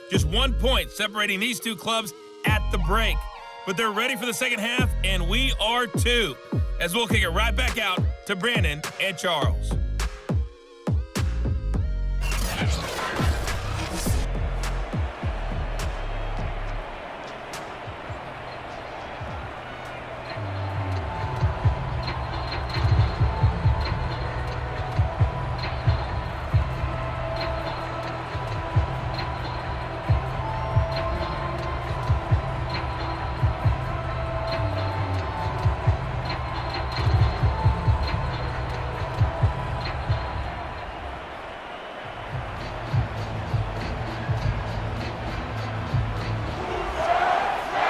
Just 1 point separating these two clubs at the break. But they're ready for the second half, and we are too, as we'll kick it right back out to Brandon and Charles.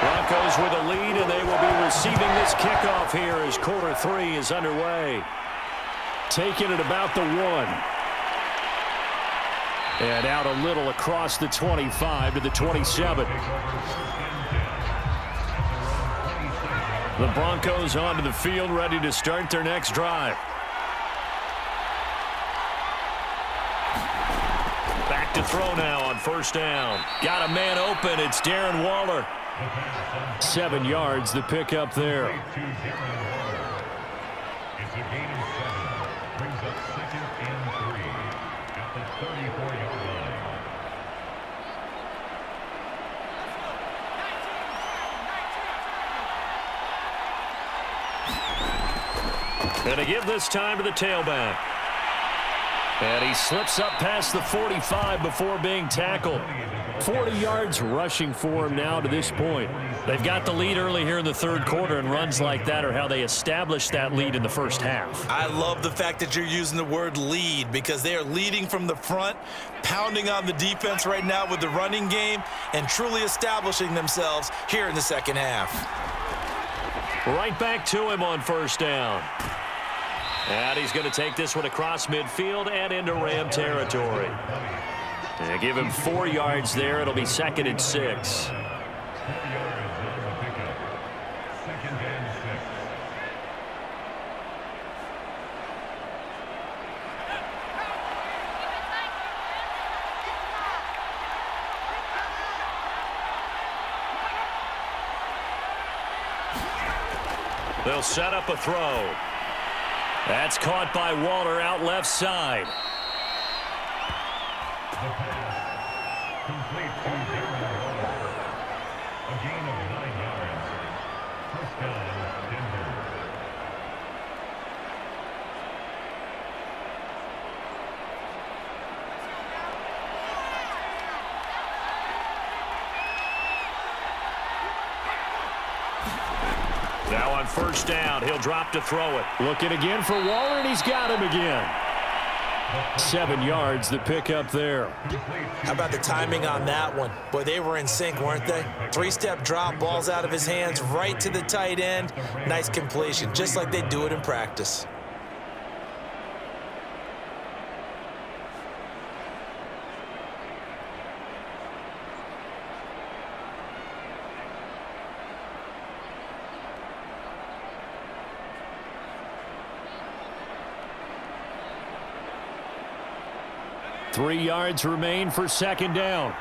Broncos with a lead, and they will be receiving this kickoff here as quarter 3 is underway. Taking it about the 1. And out a little across the 25 to the 27. The Broncos onto the field, ready to start their next drive. Back to throw now on first down. Got a man open. It's Darren Waller. 7 yards, the pickup there. It's a gain of 7. Brings up 2nd and 3 at the 34-yard line. And to give this time to the tailback. And he slips up past the 45 before being tackled. 40 yards rushing for him now to this point. They've got the lead early here in the third quarter, and runs like that are how they established that lead in the first half. I love the fact that you're using the word lead, because they are leading from the front, pounding on the defense right now with the running game, and truly establishing themselves here in the second half. Right back to him on first down. And he's going to take this one across midfield and into Ram territory. And give him 4 yards there. It'll be 2nd and 6. They'll set up a throw. That's caught by Waller out left side. The pass complete to Darren Waller. A gain of 9 yards. First down, Denver. Now on first down, he'll drop to throw it. Looking again for Waller, and he's got him again. 7 yards, the pickup there. How about the timing on that one? Boy, they were in sync, weren't they? 3-step drop, balls out of his hands, right to the tight end. Nice completion, just like they do it in practice. Three yards remain for second down.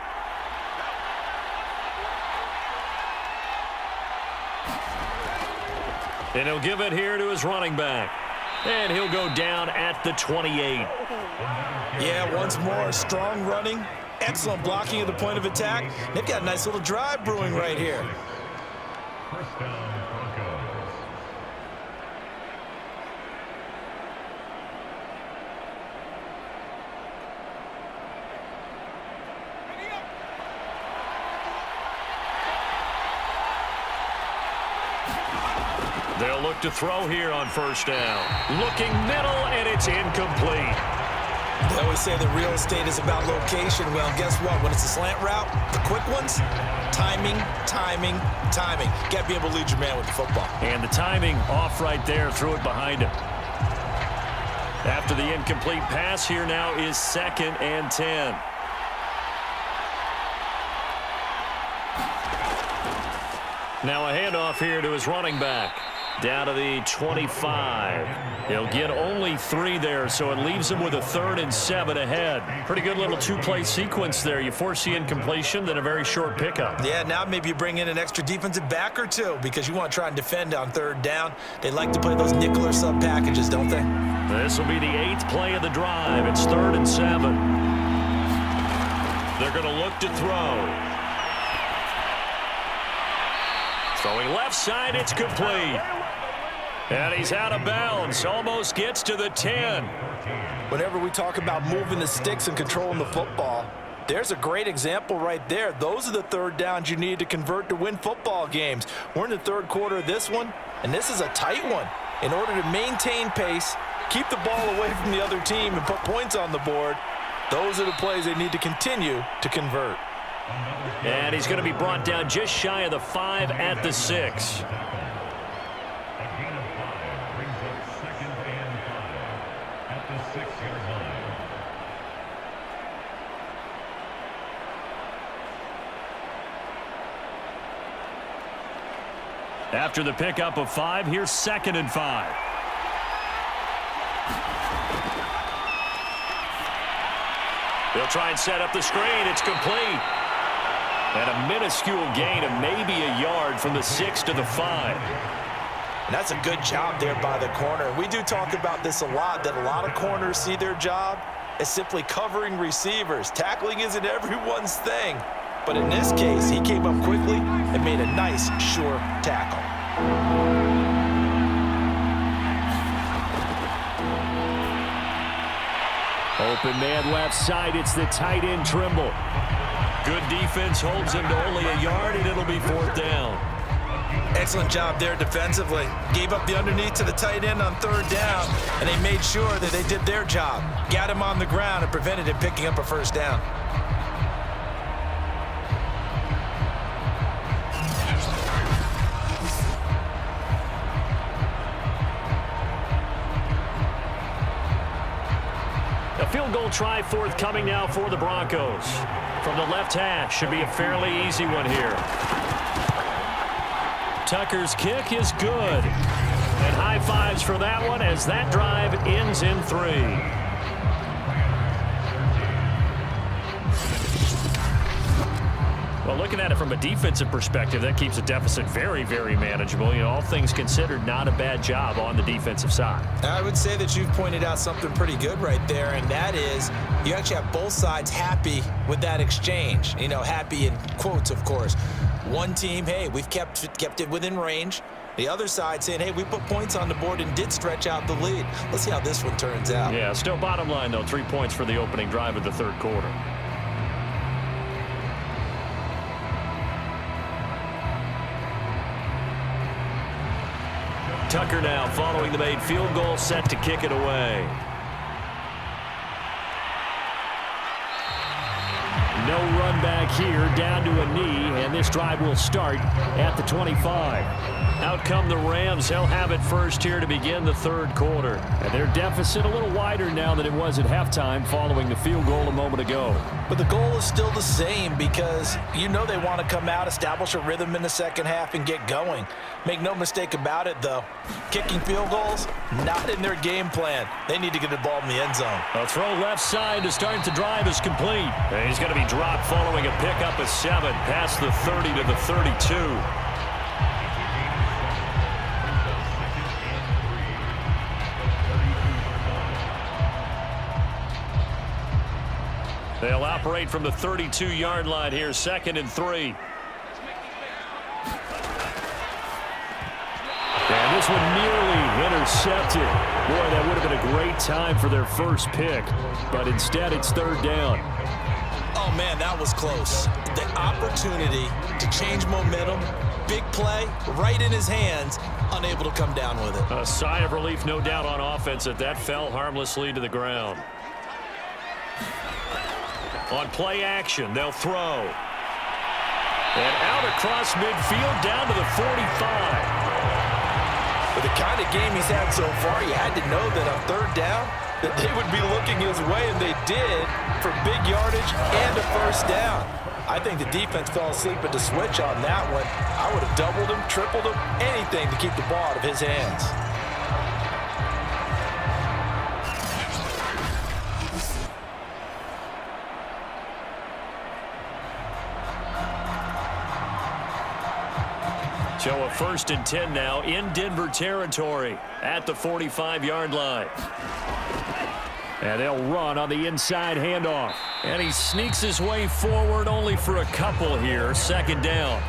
And he'll give it here to his running back. And he'll go down at the 28. Yeah, once more, strong running, excellent blocking at the point of attack. They've got a nice little drive brewing right here. First down, Broncos. They'll look to throw here on first down. Looking middle, and it's incomplete. They always say the real estate is about location. Well, guess what? When it's a slant route, the quick ones, timing, timing, timing. Got to be able to lead your man with the football. And the timing off right there, threw it behind him. After the incomplete pass, here now is 2nd and 10. Now a handoff here to his running back. Down to the 25. He'll get only 3 there, so it leaves him with a 3rd and 7 ahead. Pretty good little 2-play sequence there. You force the incompletion, then a very short pickup. Yeah, now maybe you bring in an extra defensive back or two because you want to try and defend on 3rd down. They like to play those nickel or sub packages, don't they? This will be the 8th play of the drive. It's 3rd and 7. They're going to look to throw. Throwing left side, it's complete. And he's out of bounds. Almost gets to the 10. Whenever we talk about moving the sticks and controlling the football, there's a great example right there. Those are the 3rd downs you need to convert to win football games. We're in the 3rd quarter of this one, and this is a tight one. In order to maintain pace, keep the ball away from the other team, and put points on the board, those are the plays they need to continue to convert. And he's going to be brought down just shy of the 5 at the 6. After the pickup of 5, here's 2nd and 5. They'll try and set up the screen. It's complete. And a minuscule gain of maybe a yard from the 6 to the 5. And that's a good job there by the corner. We do talk about this a lot, that a lot of corners see their job as simply covering receivers. Tackling isn't everyone's thing. But in this case, he came up quickly and made a nice, sure tackle. Open man left side. It's the tight end Trimble. Good defense holds him to only a yard, and it'll be 4th down. Excellent job there defensively. Gave up the underneath to the tight end on 3rd down, and they made sure that they did their job. Got him on the ground and prevented him picking up a 1st down. A field goal try forthcoming now for the Broncos. From the left hash, should be a fairly easy one here. Tucker's kick is good. And high fives for that one as that drive ends in 3. Well, looking at it from a defensive perspective, that keeps the deficit very, very manageable. You know, all things considered, not a bad job on the defensive side. I would say that you've pointed out something pretty good right there, and that is you actually have both sides happy with that exchange. You know, happy in quotes, of course. One team, hey, we've kept it within range. The other side saying, hey, we put points on the board and did stretch out the lead. Let's see how this one turns out. Yeah, still bottom line, though, 3 points for the opening drive of the 3rd quarter. Tucker now following the made field goal, set to kick it away. No run back here, down to a knee, and this drive will start at the 25. Out come the Rams. They'll have it first here to begin the 3rd quarter. And their deficit a little wider now than it was at halftime following the field goal a moment ago. But the goal is still the same because you know they want to come out, establish a rhythm in the 2nd half, and get going. Make no mistake about it, though. Kicking field goals, not in their game plan. They need to get the ball in the end zone. A throw left side to start the drive is complete. And he's going to be dropped following a pickup of 7 past the 30 to the 32. They'll operate from the 32-yard line here, 2nd and 3. And this one nearly intercepted. Boy, that would have been a great time for their first pick. But instead, it's 3rd down. Oh, man, that was close. The opportunity to change momentum, big play, right in his hands, unable to come down with it. A sigh of relief, no doubt, on offense that fell harmlessly to the ground. On play action, they'll throw. And out across midfield, down to the 45. With the kind of game he's had so far, you had to know that on 3rd down, that they would be looking his way, and they did, for big yardage and a 1st down. I think the defense fell asleep at the switch on that one. I would have doubled him, tripled him, anything to keep the ball out of his hands. So a 1st and 10 now in Denver territory at the 45-yard line. And they'll run on the inside handoff. And he sneaks his way forward only for a couple here. 2nd down.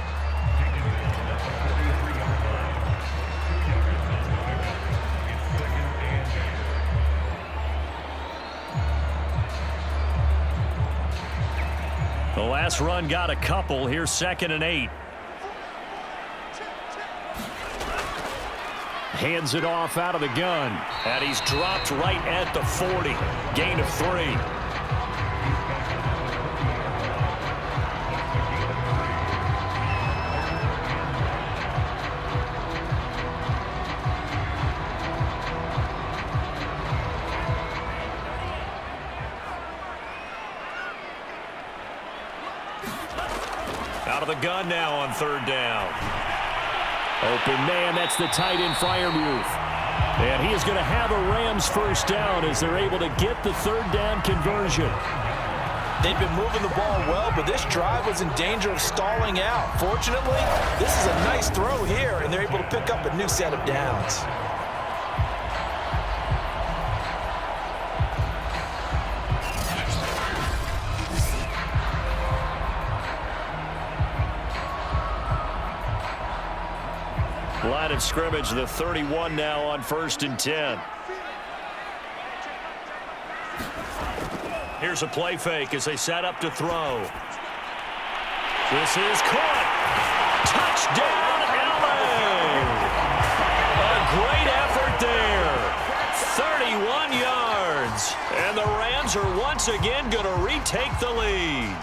The last run got a couple. Here's 2nd and 8. Hands it off out of the gun. And he's dropped right at the 40. Gain of 3. Out of the gun now on 3rd down. Open man, that's the tight end Freiermuth. And he is going to have a Rams 1st down as they're able to get the 3rd down conversion. They've been moving the ball well, but this drive was in danger of stalling out. Fortunately, this is a nice throw here, and they're able to pick up a new set of downs. Line of scrimmage, the 31 now on 1st and 10. Here's a play fake as they set up to throw. This is caught. Touchdown, LA! A great effort there. 31 yards. And the Rams are once again going to retake the lead.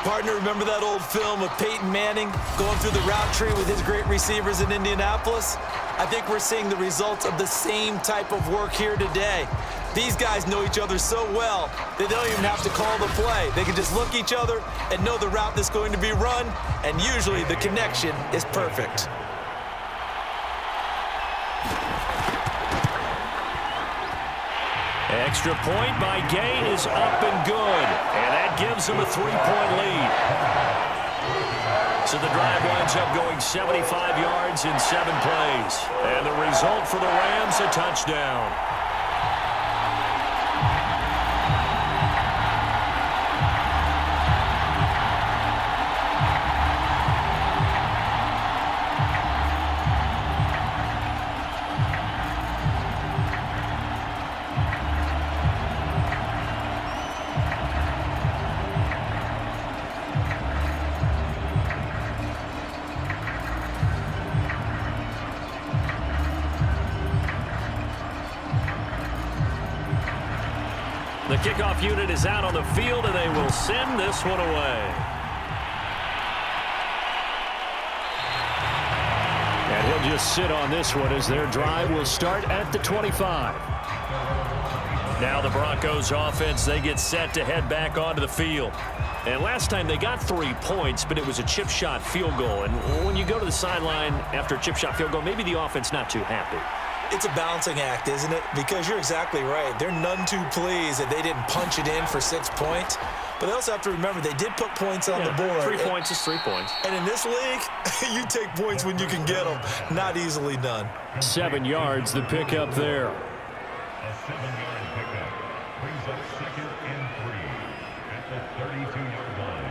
Partner, remember that old film of Peyton Manning going through the route tree with his great receivers in Indianapolis? I think we're seeing the results of the same type of work here today. These guys know each other so well, they don't even have to call the play. They can just look each other and know the route that's going to be run, and usually the connection is perfect. Extra point by Gay is up and good. And that gives them a 3-point lead. So the drive winds up going 75 yards in 7 plays. And the result for the Rams, a touchdown. The kickoff unit is out on the field, and they will send this one away. And he'll just sit on this one as their drive will start at the 25. Now the Broncos offense, they get set to head back onto the field. And last time they got 3 points, but it was a chip shot field goal. And when you go to the sideline after a chip shot field goal, maybe the offense not too happy. It's a balancing act, isn't it? Because you're exactly right. They're none too pleased that they didn't punch it in for 6 points. But they also have to remember they did put points on the board. 3 points is 3 points. And in this league, you take points when you can get them. Not easily done. 7 yards, the pickup there. A 7-yard pickup brings up 2nd and 3 at the 32-yard line.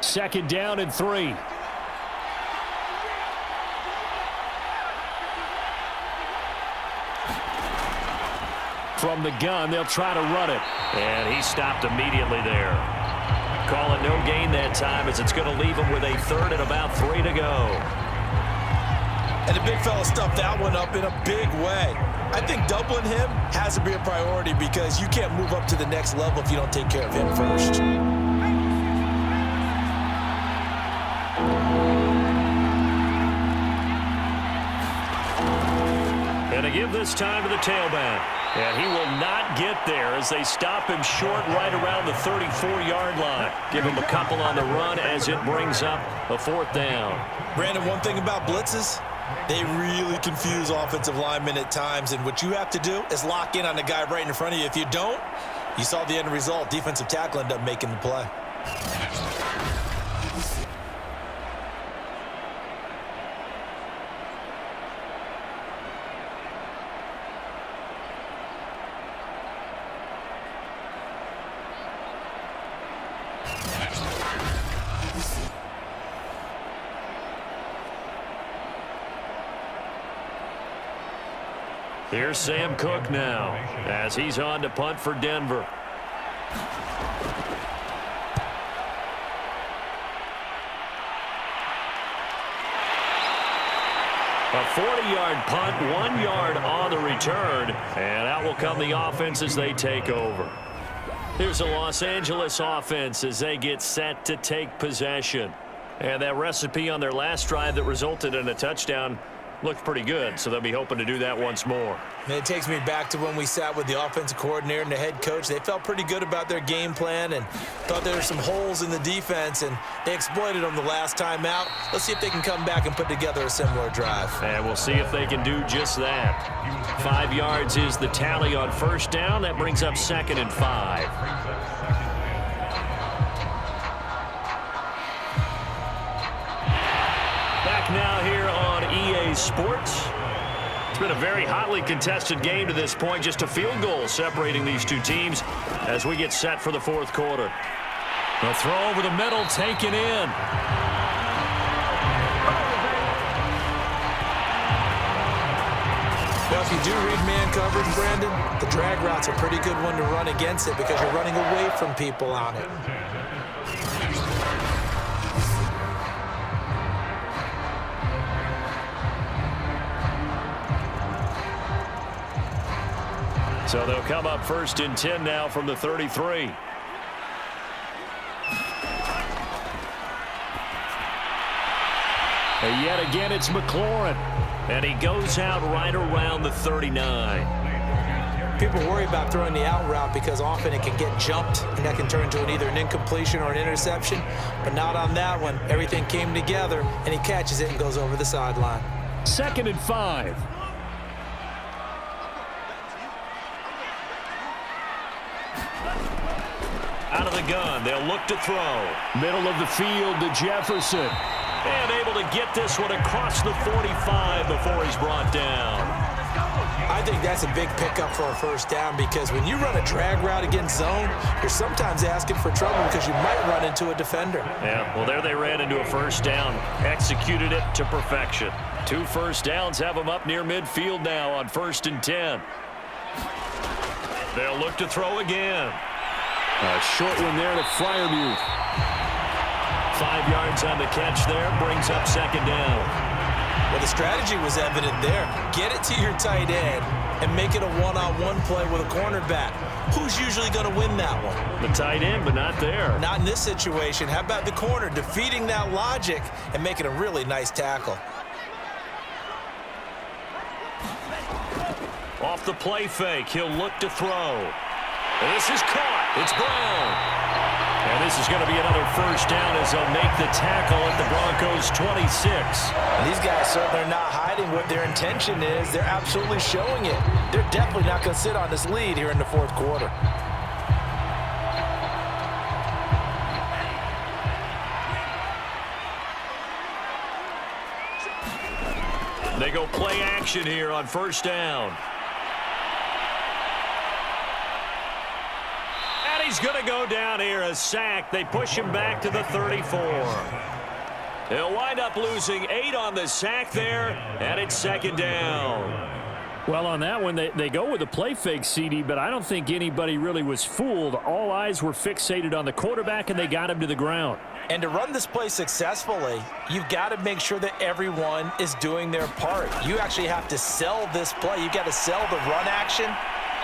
2nd down and 3. From the gun, they'll try to run it. And he stopped immediately there. Call it no gain that time as it's going to leave him with a 3rd and about 3 to go. And the big fella stuffed that one up in a big way. I think doubling him has to be a priority because you can't move up to the next level if you don't take care of him first. And to give this time to the tailback. And he will not get there as they stop him short right around the 34-yard line. Give him a couple on the run as it brings up a 4th down. Brandon, one thing about blitzes, they really confuse offensive linemen at times, and what you have to do is lock in on the guy right in front of you. If you don't, you saw the end result. Defensive tackle ended up making the play. Here's Sam Cook now as he's on to punt for Denver. A 40-yard punt, 1 yard on the return, and out will come the offense as they take over. Here's the Los Angeles offense as they get set to take possession. And that recipe on their last drive that resulted in a touchdown looked pretty good, so they'll be hoping to do that once more. And it takes me back to when we sat with the offensive coordinator and the head coach. They felt pretty good about their game plan and thought there were some holes in the defense, and they exploited them the last time out. Let's see if they can come back and put together a similar drive. And we'll see if they can do just that. 5 yards is the tally on 1st down. That brings up 2nd and 5. Now here on EA Sports. It's been a very hotly contested game to this point. Just a field goal separating these two teams as we get set for the 4th quarter. A throw over the middle taken in. Well, if you do read man coverage, Brandon, the drag route's a pretty good one to run against it because you're running away from people on it. So they'll come up 1st and 10 now from the 33. And yet again, it's McLaurin. And he goes out right around the 39. People worry about throwing the out route because often it can get jumped, and that can turn into either an incompletion or an interception. But not on that one. Everything came together, and he catches it and goes over the sideline. 2nd and 5. Out of the gun, they'll look to throw. Middle of the field to Jefferson. And able to get this one across the 45 before he's brought down. I think that's a big pickup for a 1st down because when you run a drag route against zone, you're sometimes asking for trouble because you might run into a defender. Yeah, well, there they ran into a 1st down. Executed it to perfection. 2 1st downs have them up near midfield now on 1st and 10. They'll look to throw again. A short one there to Freiermuth. 5 yards on the catch there, brings up 2nd down. Well, the strategy was evident there. Get it to your tight end and make it a one-on-one play with a cornerback. Who's usually going to win that one? The tight end, but not there. Not in this situation. How about the corner defeating that logic and making a really nice tackle? Off the play fake, he'll look to throw. And this is caught. It's Brown. And this is going to be another 1st down as they'll make the tackle at the Broncos 26. And these guys certainly are not hiding what their intention is. They're absolutely showing it. They're definitely not going to sit on this lead here in the 4th quarter. They go play action here on 1st down. He's going to go down here, a sack. They push him back to the 34. They'll wind up losing 8 on the sack there, and it's 2nd down. Well, on that one, they go with a play fake, CD, but I don't think anybody really was fooled. All eyes were fixated on the quarterback, and they got him to the ground. And to run this play successfully, you've got to make sure that everyone is doing their part. You actually have to sell this play. You've got to sell the run action.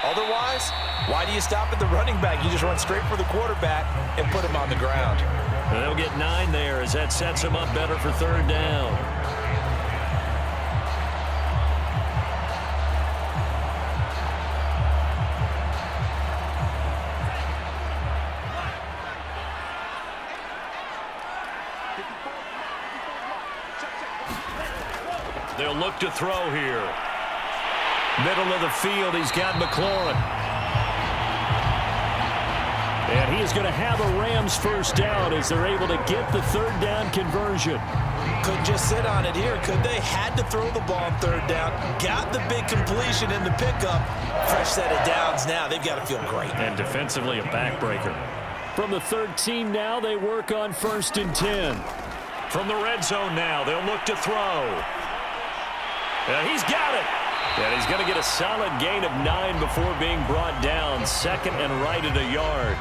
Otherwise, why do you stop at the running back? You just run straight for the quarterback and put him on the ground. And they'll get 9 there as that sets him up better for 3rd down. They'll look to throw here. Middle of the field, he's got McLaurin. And he is going to have a Rams first down as they're able to get the third down conversion. Couldn't just sit on it here, could they? Had to throw the ball on third down. Got the big completion in the pickup. Fresh set of downs now. They've got to feel great. And defensively a backbreaker. From the 13 now, they work on 1st and 10. From the red zone now, they'll look to throw. He's got it. And he's going to get a solid gain of 9 before being brought down. Second and right at a yard.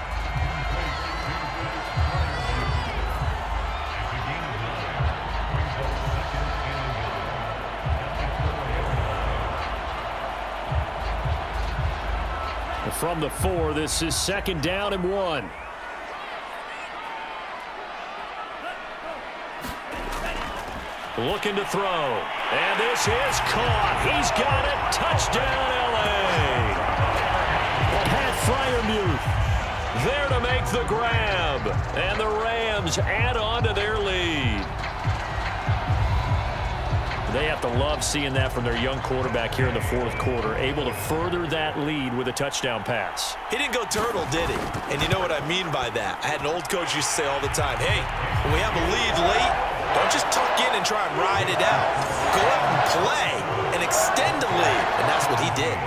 From the 4, this is 2nd down and 1. Looking to throw. And this is caught. He's got it. Touchdown, L.A. Pat Freiermuth there to make the grab. And the Rams add on to their lead. They have to love seeing that from their young quarterback here in the 4th quarter, able to further that lead with a touchdown pass. He didn't go turtle, did he? And you know what I mean by that. I had an old coach used to say all the time, hey, when we have a lead late, don't just tuck in and try and ride it out. Go out and play and extend the lead. And that's what he did.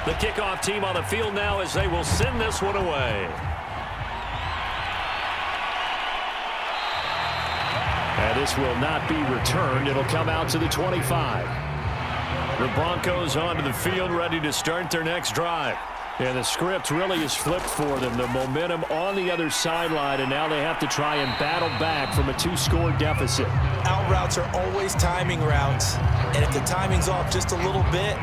The kickoff team on the field now as they will send this one away. And this will not be returned. It'll come out to the 25. The Broncos onto the field ready to start their next drive. And the script really is flipped for them. The momentum on the other sideline, and now they have to try and battle back from a 2-score deficit. Out routes are always timing routes. And if the timing's off just a little bit,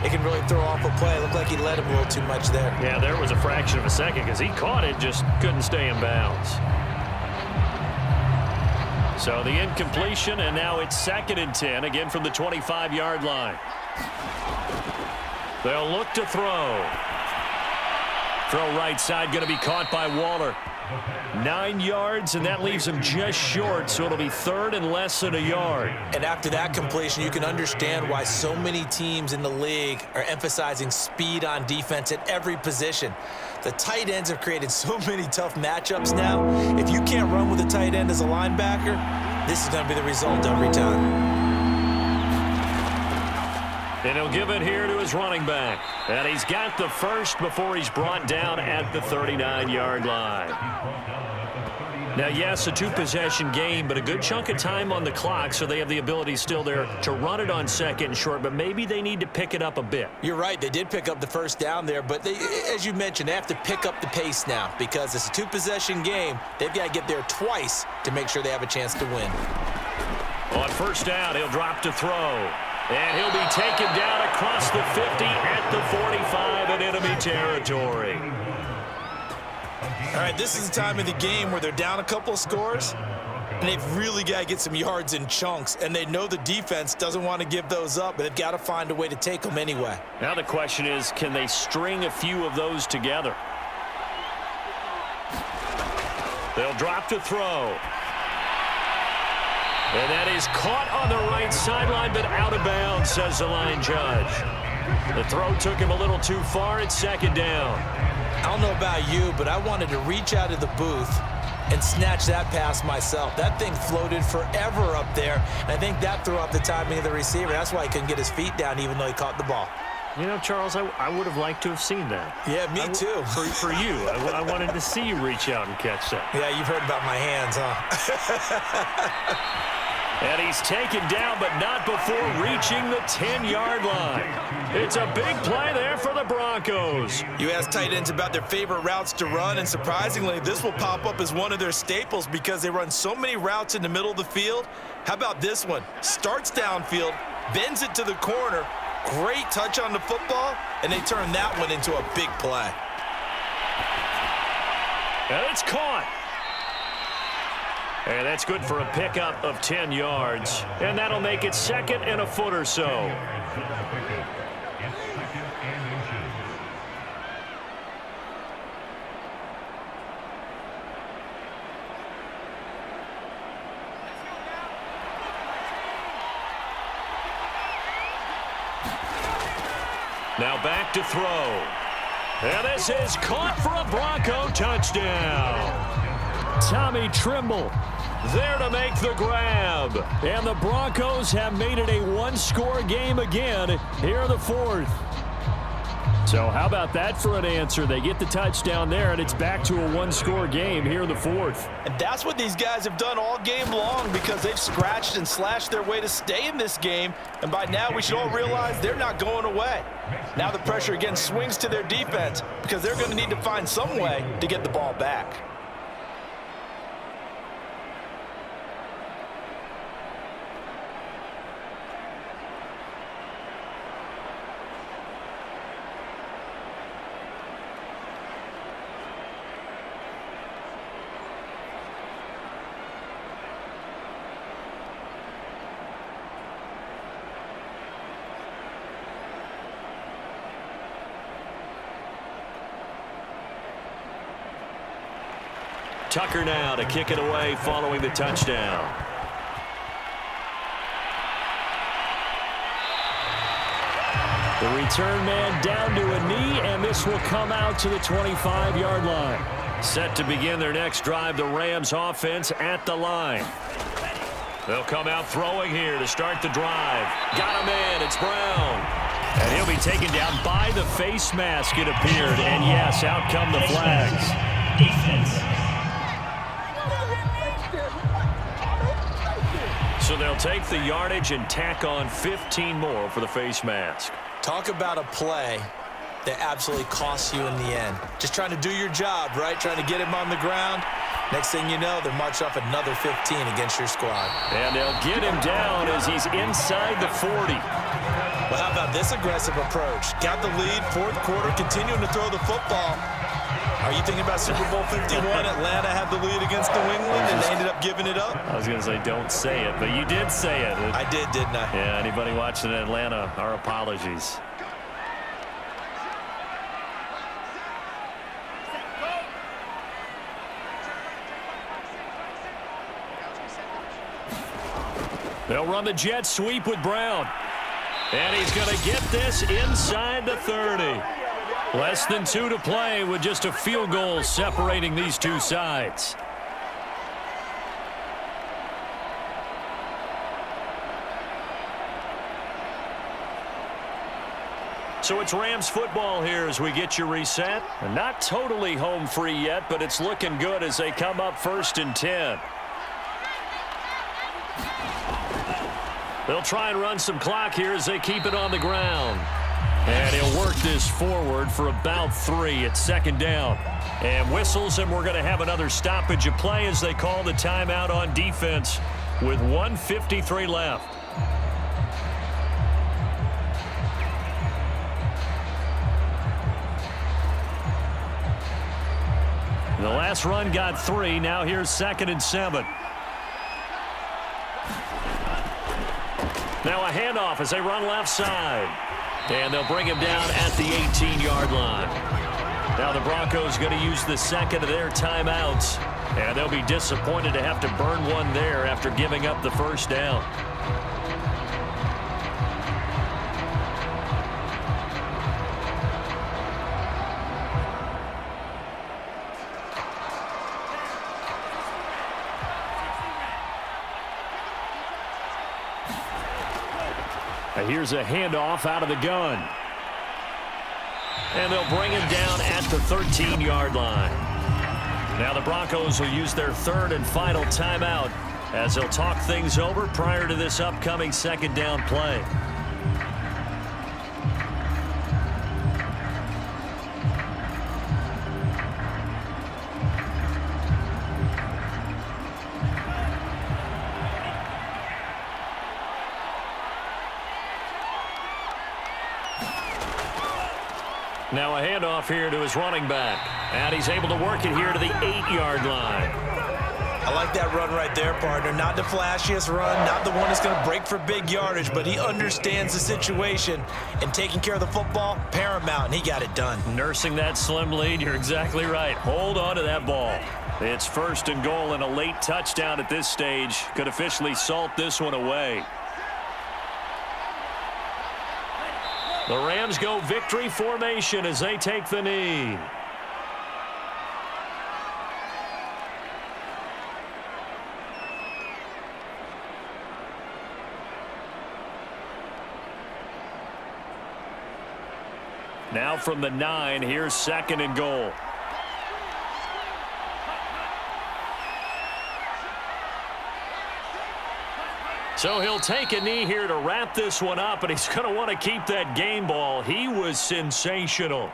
it can really throw off a play. It looked like he led him a little too much there. Yeah, there was a fraction of a second because he caught it, just couldn't stay in bounds. So the incompletion, and now it's 2nd and 10, again from the 25-yard line. They'll look to throw. Throw right side, going to be caught by Waller. 9 yards, and that leaves him just short, so it'll be 3rd and less than a yard. And after that completion, you can understand why so many teams in the league are emphasizing speed on defense at every position. The tight ends have created so many tough matchups now. If you can't run with a tight end as a linebacker, this is going to be the result every time. And he'll give it here to his running back. And he's got the first before he's brought down at the 39-yard line. Now, yes, a 2-possession game, but a good chunk of time on the clock, so they have the ability still there to run it on 2nd and short, but maybe they need to pick it up a bit. You're right. They did pick up the first down there, but they, as you mentioned, they have to pick up the pace now because it's a 2-possession game. They've got to get there twice to make sure they have a chance to win. On first down, he'll drop to throw. And he'll be taken down across the 50 at the 45 in enemy territory. All right, this is the time of the game where they're down a couple of scores, and they've really got to get some yards in chunks, and they know the defense doesn't want to give those up, but they've got to find a way to take them anyway. Now the question is, can they string a few of those together? They'll drop to throw. And that is caught on the right sideline, but out of bounds, says the line judge. The throw took him a little too far. It's 2nd down. I don't know about you, but I wanted to reach out of the booth and snatch that pass myself. That thing floated forever up there, and I think that threw off the timing of the receiver. That's why he couldn't get his feet down even though he caught the ball. You know, Charles, I would have liked to have seen that. Yeah, me too. For you. I wanted to see you reach out and catch that. Yeah, you've heard about my hands, huh? And he's taken down, but not before reaching the 10-yard line. It's a big play there for the Broncos. You ask tight ends about their favorite routes to run, and surprisingly, this will pop up as one of their staples because they run so many routes in the middle of the field. How about this one? Starts downfield, bends it to the corner, great touch on the football, and they turn that one into a big play. And it's caught. And that's good for a pickup of 10 yards. And that'll make it 2nd and a foot or so. Now back to throw. And this is caught for a Bronco touchdown. Tommy Trimble there to make the grab. And the Broncos have made it a one-score game again here in the 4th. So how about that for an answer? They get the touchdown there, and it's back to a one-score game here in the 4th. And that's what these guys have done all game long because they've scratched and slashed their way to stay in this game. And by now, we should all realize they're not going away. Now the pressure again swings to their defense because they're going to need to find some way to get the ball back. Tucker now to kick it away following the touchdown. The return man down to a knee, and this will come out to the 25-yard line. Set to begin their next drive, the Rams offense at the line. They'll come out throwing here to start the drive. Got him in. It's Brown. And he'll be taken down by the face mask, it appeared. And yes, out come the flags. Defense. So they'll take the yardage and tack on 15 more for the face mask. Talk about a play that absolutely costs you in the end. Just trying to do your job, right? Trying to get him on the ground. Next thing you know, they'll march off another 15 against your squad. And they'll get him down as he's inside the 40. Well, how about this aggressive approach? Got the lead, 4th quarter, continuing to throw the football. Are you thinking about Super Bowl 51? Atlanta had the lead against New England, and they ended up giving it up? I was going to say don't say it, but you did say it. I did, didn't I? Yeah, anybody watching in Atlanta, our apologies. They'll run the jet sweep with Brown. And he's going to get this inside the 30. Less than 2 to play with just a field goal separating these two sides. So it's Rams football here as we get you reset. Not totally home free yet, but it's looking good as they come up 1st and 10. They'll try and run some clock here as they keep it on the ground. And he'll work this forward for about 3 at 2nd down. And whistles, and we're going to have another stoppage of play as they call the timeout on defense with 1:53 left. The last run got 3. Now here's 2nd and 7. Now a handoff as they run left side. And they'll bring him down at the 18-yard line. Now the Broncos going to use the 2nd of their timeouts. And they'll be disappointed to have to burn one there after giving up the 1st down. Here's a handoff out of the gun. And they'll bring him down at the 13-yard line. Now the Broncos will use their 3rd and final timeout as he'll talk things over prior to this upcoming second down play. Now a handoff here to his running back. And he's able to work it here to the 8-yard line. I like that run right there, partner. Not the flashiest run, not the one that's going to break for big yardage, but he understands the situation, and taking care of the football, paramount, and he got it done. Nursing that slim lead, you're exactly right. Hold on to that ball. It's 1st and goal, and a late touchdown at this stage could officially salt this one away. The Rams go victory formation as they take the knee. Now from the 9, here's 2nd and goal. So he'll take a knee here to wrap this one up, and he's going to want to keep that game ball. He was sensational.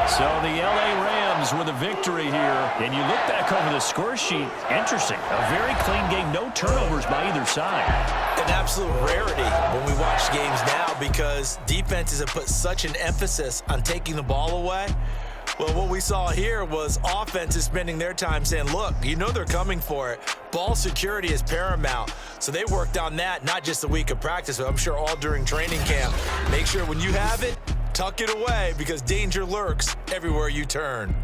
So the L.A. Rams with a victory here. And you look back over the score sheet, interesting. A very clean game, no turnovers by either side. An absolute rarity when we watch games now because defenses have put such an emphasis on taking the ball away. Well, what we saw here was offenses spending their time saying, look, you know they're coming for it. Ball security is paramount. So they worked on that, not just a week of practice, but I'm sure all during training camp. Make sure when you have it, tuck it away because danger lurks everywhere you turn.